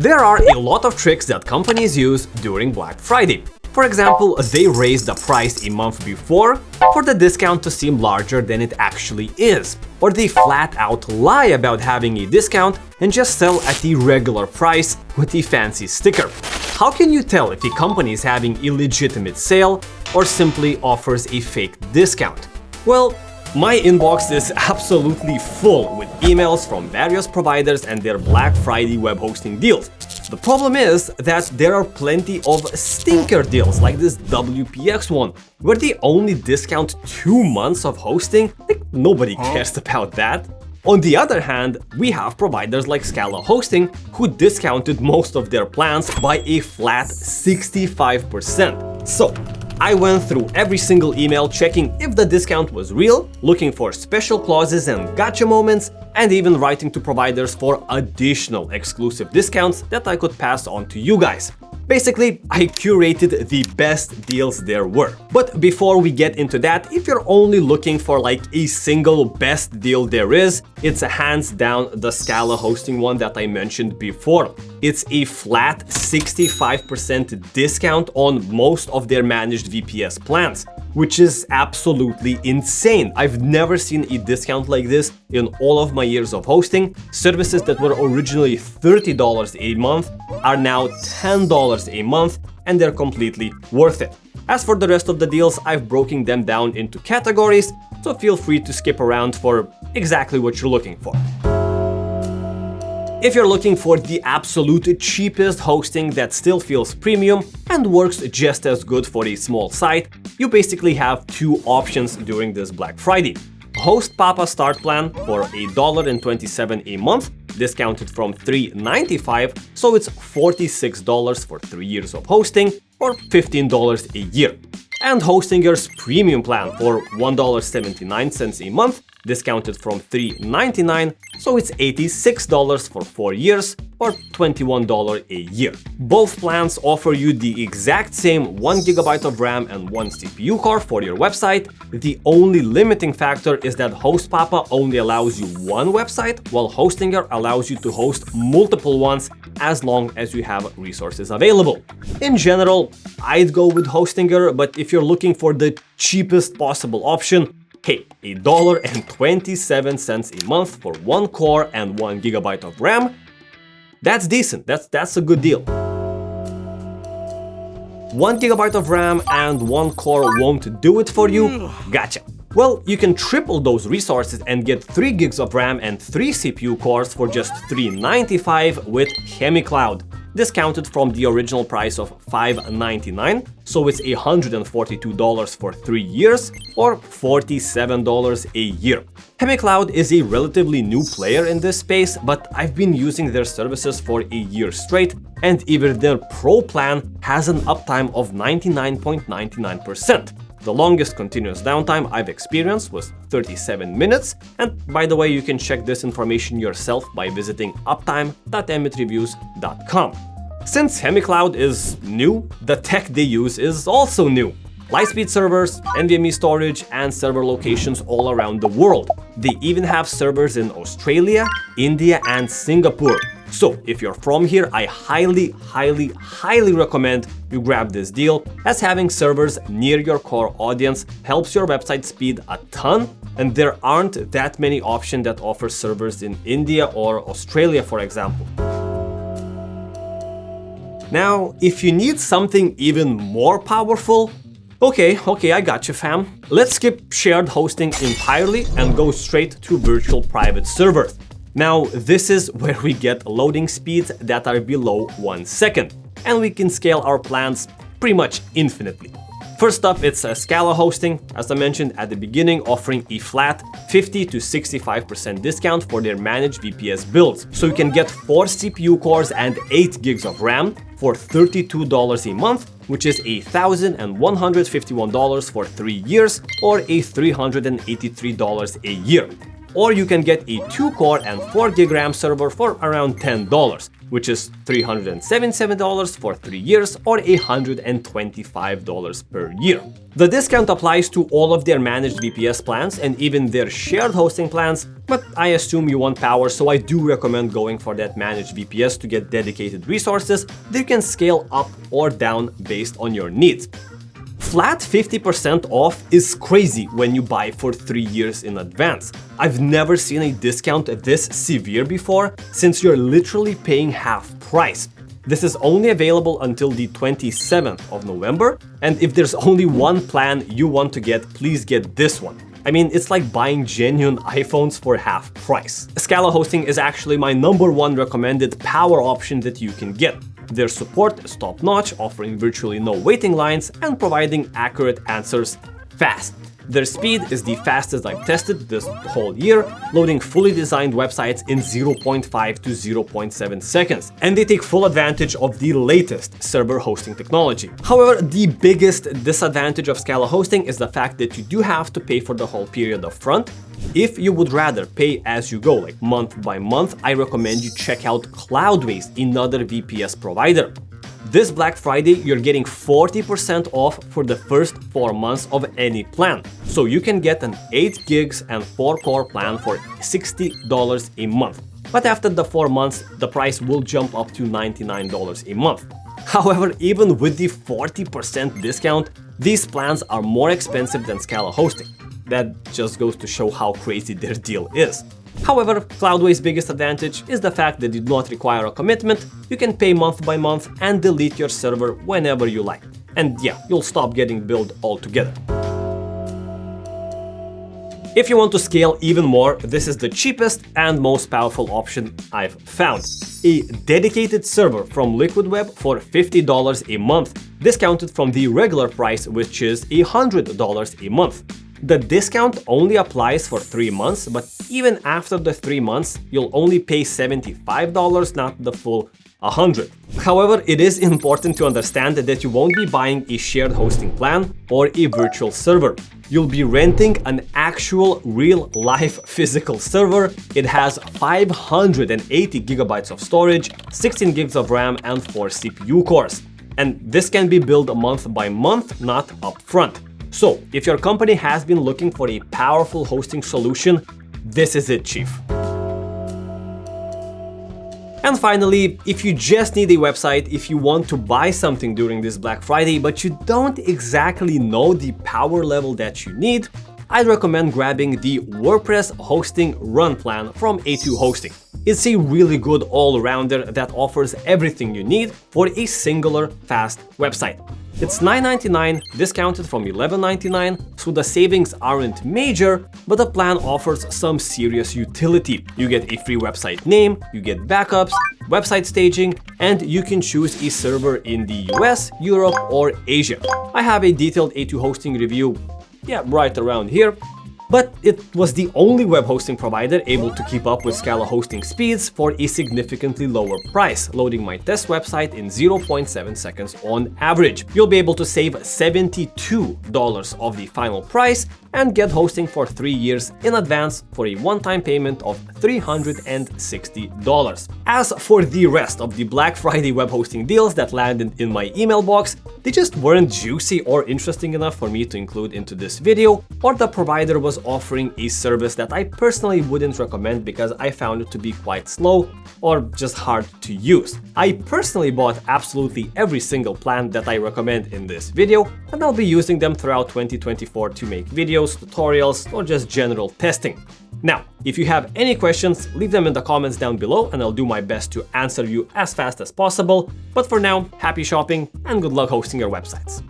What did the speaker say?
There are a lot of tricks that companies use during Black Friday. For example, they raise the price a month before for the discount to seem larger than it actually is. Or they flat out lie about having a discount and just sell at the regular price with the fancy sticker. How can you tell if a company is having a legitimate sale or simply offers a fake discount? Well, my inbox is absolutely full with emails from various providers and their Black Friday web hosting deals. The problem is that there are plenty of stinker deals like this WPX one, where they only discount 2 months of hosting. Like, nobody cares about that. On the other hand, we have providers like Scala Hosting who discounted most of their plans by a flat 65%. So, I went through every single email checking if the discount was real, looking for special clauses and gotcha moments, and even writing to providers for additional exclusive discounts that I could pass on to you guys. Basically, I curated the best deals there were. But before we get into that, if you're only looking for like a single best deal there is, it's hands down the Scala Hosting one that I mentioned before. It's a flat 65% discount on most of their managed VPS plans, which is absolutely insane. I've never seen a discount like this in all of my years of hosting. Services that were originally $30 a month are now $10 a month, and they're completely worth it. As for the rest of the deals, I've broken them down into categories, so feel free to skip around for exactly what you're looking for. If you're looking for the absolute cheapest hosting that still feels premium and works just as good for a small site, you basically have 2 options during this Black Friday. HostPapa Start Plan for $1.27 a month, discounted from $3.95, so it's $46 for 3 years of hosting, or $15 a year. And Hostinger's Premium Plan for $1.79 a month, discounted from $3.99, so it's $86 for 4 years, or $21 a year. Both plans offer you the exact same 1 GB of RAM and 1 CPU core for your website. The only limiting factor is that HostPapa only allows you 1 website, while Hostinger allows you to host multiple ones as long as you have resources available. In general, I'd go with Hostinger, but if you're looking for the cheapest possible option, hey, $1.27 a month for 1 core and 1 GB of RAM, that's decent, that's a good deal. 1 GB of RAM and 1 core won't do it for you? Gotcha. Well, you can triple those resources and get 3 gigs of RAM and 3 CPU cores for just $3.95 with ChemiCloud, discounted from the original price of $5.99, so it's $142 for 3 years, or $47 a year. ChemiCloud is a relatively new player in this space, but I've been using their services for a year straight, and even their Pro plan has an uptime of 99.99%. The longest continuous downtime I've experienced was 37 minutes, and by the way, you can check this information yourself by visiting uptime.Emit.Reviews.com. Since ChemiCloud is new, the tech they use is also new. Lightspeed servers, NVMe storage, and server locations all around the world. They even have servers in Australia, India, and Singapore. So if you're from here, I highly recommend you grab this deal, as having servers near your core audience helps your website speed a ton, and there aren't that many options that offer servers in India or Australia, for example. Now, if you need something even more powerful, okay, I got you, fam. Let's skip shared hosting entirely and go straight to virtual private servers. Now, this is where we get loading speeds that are below 1 second, and we can scale our plans pretty much infinitely. First up, it's Scala Hosting, as I mentioned at the beginning, offering a flat 50 to 65% discount for their managed VPS builds. So you can get 4 CPU cores and 8 gigs of RAM for $32 a month, which is $1,151 for 3 years, or $383 a year. or you can get a 2-core and 4GB RAM server for around $10, which is $377 for 3 years or $125 per year. The discount applies to all of their managed VPS plans and even their shared hosting plans, but I assume you want power, so I do recommend going for that managed VPS to get dedicated resources that you can scale up or down based on your needs. Flat 50% off is crazy when you buy for 3 years in advance. I've never seen a discount this severe before, since you're literally paying half price. This is only available until the 27th of November, and if there's only one plan you want to get, please get this one. I mean, it's like buying genuine iPhones for half price. Scala hosting is actually my #1 recommended power option that you can get. Their support is top-notch, offering virtually no waiting lines and providing accurate answers fast. Their speed is the fastest I've tested this whole year, loading fully designed websites in 0.5 to 0.7 seconds, and they take full advantage of the latest server hosting technology. However, the biggest disadvantage of Scala hosting is the fact that you do have to pay for the whole period up front. If you would rather pay as you go, like month by month, I recommend you check out Cloudways, another VPS provider. This Black Friday, you're getting 40% off for the first 4 months of any plan. So you can get an 8 gigs and 4-core plan for $60 a month. But after the 4 months, the price will jump up to $99 a month. However, even with the 40% discount, these plans are more expensive than Scala hosting. That just goes to show how crazy their deal is. However, Cloudways' biggest advantage is the fact that you do not require a commitment, you can pay month by month and delete your server whenever you like. And yeah, you'll stop getting billed altogether. If you want to scale even more, this is the cheapest and most powerful option I've found. A dedicated server from LiquidWeb for $50 a month, discounted from the regular price, which is $100 a month. The discount only applies for 3 months, but even after the 3 months, you'll only pay $75, not the full $100. However, it is important to understand that you won't be buying a shared hosting plan or a virtual server. You'll be renting an actual real-life physical server. It has 580 gigabytes of storage, 16 gigs of RAM, and 4 CPU cores. And this can be billed month by month, not upfront. So, if your company has been looking for a powerful hosting solution, this is it, chief. And finally, if you just need a website, if you want to buy something during this Black Friday, but you don't exactly know the power level that you need, I'd recommend grabbing the WordPress Hosting Run plan from A2 Hosting. It's a really good all-rounder that offers everything you need for a singular, fast website. It's $9.99, discounted from $11.99, so the savings aren't major, but the plan offers some serious utility. You get a free website name, you get backups, website staging, and you can choose a server in the US, Europe, or Asia. I have a detailed A2 hosting review, right around here. But it was the only web hosting provider able to keep up with Scala hosting speeds for a significantly lower price, loading my test website in 0.7 seconds on average. You'll be able to save $72 of the final price and get hosting for 3 years in advance for a one-time payment of $360. As for the rest of the Black Friday web hosting deals that landed in my email box, they just weren't juicy or interesting enough for me to include into this video, or the provider was offering a service that I personally wouldn't recommend because I found it to be quite slow or just hard to use. I personally bought absolutely every single plan that I recommend in this video, and I'll be using them throughout 2024 to make videos, tutorials, or just general testing. Now, if you have any questions, leave them in the comments down below and I'll do my best to answer you as fast as possible. But for now, happy shopping and good luck hosting your websites.